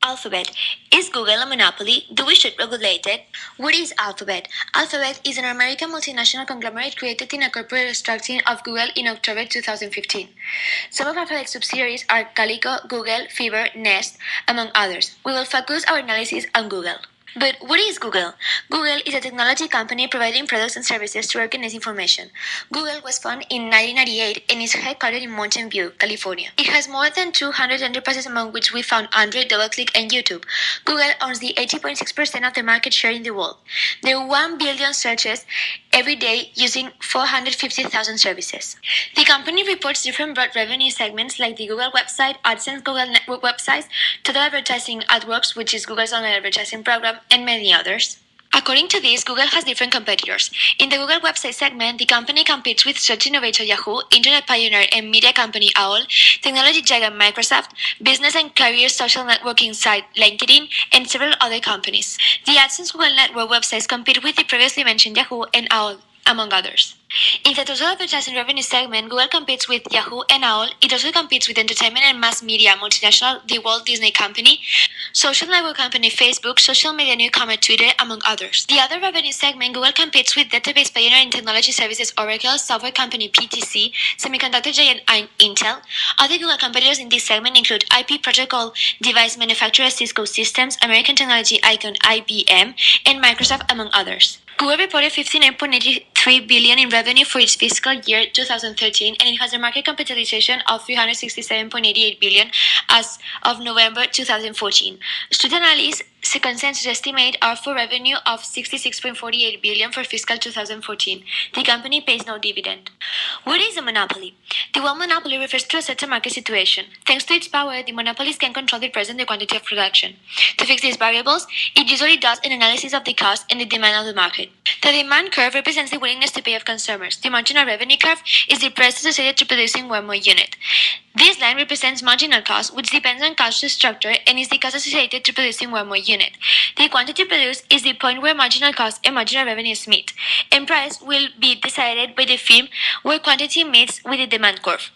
Alphabet. Is Google a monopoly? Do we should regulate it? What is Alphabet? Alphabet is an American multinational conglomerate created in a corporate restructuring of Google in October 2015. Some of Alphabet's subsidiaries are Calico, Google, Fiverr, Nest, among others. We will focus our analysis on Google. But what is Google? Google is a technology company providing products and services to organize information. Google was founded in 1998 and is headquartered in Mountain View, California. It has more than 200 enterprises, among which we found Android, DoubleClick, and YouTube. Google owns the 80.6% of the market share in the world. There are 1 billion searches every day using 450,000 services. The company reports different broad revenue segments like the Google website, AdSense, Google Network websites, Total Advertising AdWorks, which is Google's online advertising program, and many others. According to this, Google has different competitors. In the Google website segment, the company competes with search innovator Yahoo, internet pioneer and media company AOL, technology giant Microsoft, business and career social networking site LinkedIn, and several other companies. The AdSense Google Network websites compete with the previously mentioned Yahoo and AOL, among others. In the total advertising revenue segment, Google competes with Yahoo and AOL. It also competes with entertainment and mass media multinational The Walt Disney Company, social network company Facebook, social media newcomer Twitter, among others. The other revenue segment, Google competes with database pioneer in technology services Oracle, software company PTC, semiconductor giant Intel. Other Google competitors in this segment include IP protocol device manufacturer Cisco Systems, American technology icon IBM, and Microsoft, among others. Google reported $59.83 billion in revenue for its fiscal year 2013, and it has a market capitalization of $367.88 billion as of November 2014. Street analysts consensus estimate are for revenue of $66.48 billion for fiscal 2014. The company pays no dividend. What is a monopoly? The word monopoly refers to a certain market situation. Thanks to its power, the monopolist can control the price and the quantity of production. To fix these variables, it usually does an analysis of the cost and the demand of the market. The demand curve represents the willingness to pay of consumers. The marginal revenue curve is the price associated to producing one more unit. This line represents marginal cost, which depends on cost structure and is the cost associated to producing one more unit. The quantity produced is the point where marginal cost and marginal revenues meet, and price will be decided by the firm where quantity meets with the demand curve.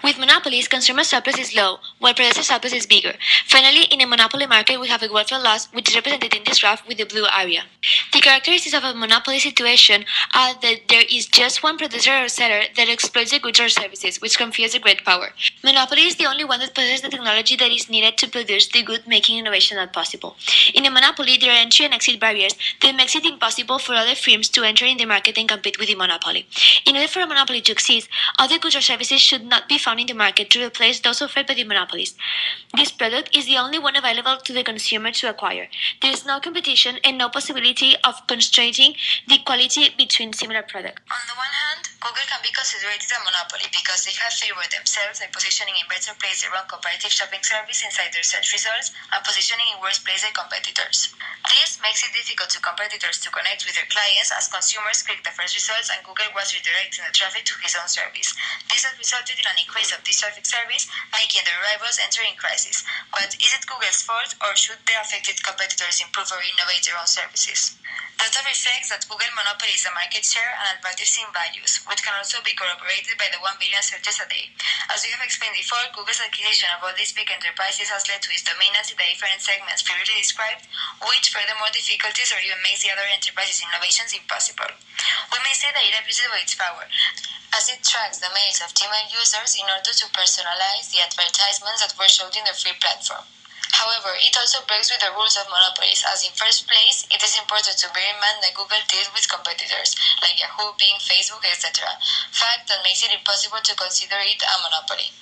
With monopolies, consumer surplus is low, while producer surplus is bigger. Finally, in a monopoly market, we have a welfare loss, which is represented in this graph with the blue area. The characteristics of a monopoly situation are that there is just one producer or seller that exploits the goods or services, which confers a great power. Monopoly is the only one that possesses the technology that is needed to produce the good, making innovation not possible. In a monopoly, there are entry and exit barriers that makes it impossible for other firms to enter in the market and compete with the monopoly. In order for a monopoly to exist, other goods or services should not be found in the market to replace those offered by the monopolist. This product is the only one available to the consumer to acquire. There is no competition and no possibility of constraining the quality between similar products. On the one hand, Google can be considered a monopoly because they have favored themselves by positioning in better place their own comparative shopping service inside their search results and positioning in worse place their competitors. This makes it difficult to competitors to connect with their clients as consumers click the first results and Google was redirecting the traffic to his own service. This has resulted in an increase of this traffic service, making their rivals enter in crisis. But is it Google's fault, or should the affected competitors improve or innovate their own services? Data reflects that Google monopolies the market share and advertising values, which can also be corroborated by the 1 billion searches a day. As we have explained before, Google's acquisition of all these big enterprises has led to its dominance in the different segments previously described, which furthermore difficulties or even makes the other enterprises' innovations impossible. We may say that it abuses of its power, as it tracks the mails of Gmail users in order to personalize the advertisements that were showed in the free platform. However, it also breaks with the rules of monopolies, as in first place, it is important to bear in mind that Google deals with competitors, like Yahoo, Bing, Facebook, etc. Fact that makes it impossible to consider it a monopoly.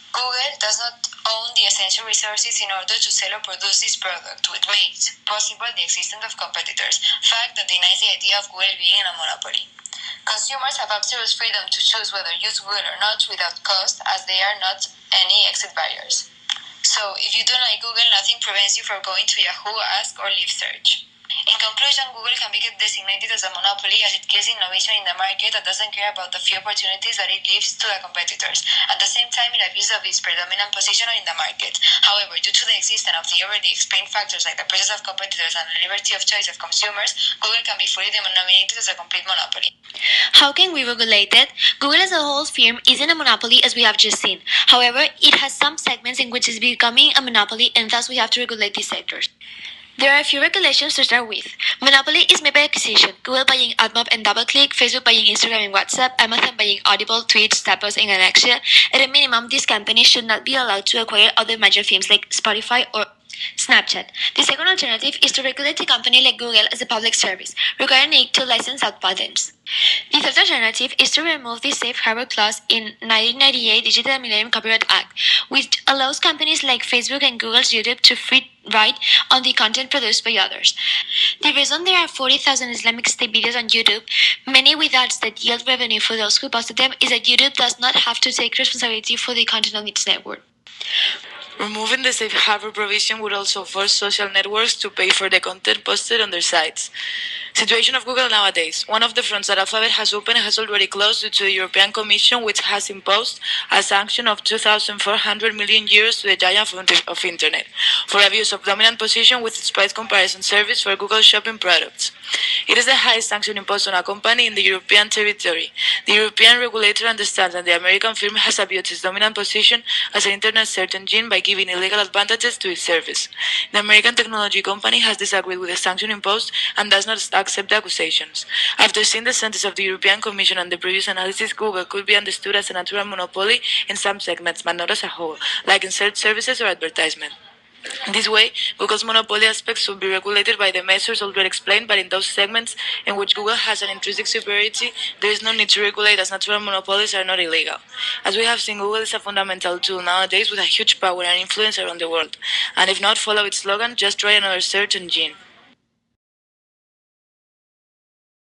Google does not own the essential resources in order to sell or produce this product, which makes possible the existence of competitors, fact that denies the idea of Google being a monopoly. Consumers have absolute freedom to choose whether use Google or not without cost, as there are not any exit barriers. So, if you don't like Google, nothing prevents you from going to Yahoo, Ask, or Live Search. In conclusion, Google can be designated as a monopoly as it kills innovation in the market and doesn't care about the few opportunities that it leaves to the competitors. At the same time, it abuses of its predominant position in the market. However, due to the existence of the already explained factors like the presence of competitors and the liberty of choice of consumers, Google can be fully denominated as a complete monopoly. How can we regulate it? Google as a whole firm isn't a monopoly as we have just seen. However, it has some segments in which it's becoming a monopoly and thus we have to regulate these sectors. There are a few regulations to start with. Monopoly is made by acquisition. Google buying AdMob and DoubleClick, Facebook buying Instagram and WhatsApp, Amazon buying Audible, Twitch, Zappos, and Alexia. At a minimum, these companies should not be allowed to acquire other major firms like Spotify or Snapchat. The second alternative is to regulate a company like Google as a public service, requiring it to license out patents. The third alternative is to remove the safe harbor clause in 1998 Digital Millennium Copyright Act, which allows companies like Facebook and Google's YouTube to free ride on the content produced by others. The reason there are 40,000 Islamic State videos on YouTube, many with ads that yield revenue for those who posted them, is that YouTube does not have to take responsibility for the content on its network. Removing the safe harbor provision would also force social networks to pay for the content posted on their sites. Situation of Google nowadays. One of the fronts that Alphabet has opened has already closed due to the European Commission, which has imposed a sanction of 2,400 million euros to the giant of Internet for abuse of dominant position with its price comparison service for Google shopping products. It is the highest sanction imposed on a company in the European territory. The European regulator understands that the American firm has abused its dominant position as an Internet search engine by giving illegal advantages to its service. The American technology company has disagreed with the sanction imposed and does not accept the accusations. After seeing the sentence of the European Commission and the previous analysis, Google could be understood as a natural monopoly in some segments, but not as a whole, like in search services or advertisement. In this way, Google's monopoly aspects will be regulated by the measures already explained, but in those segments in which Google has an intrinsic superiority, there is no need to regulate as natural monopolies are not illegal. As we have seen, Google is a fundamental tool nowadays with a huge power and influence around the world. And if not follow its slogan, just try another search engine.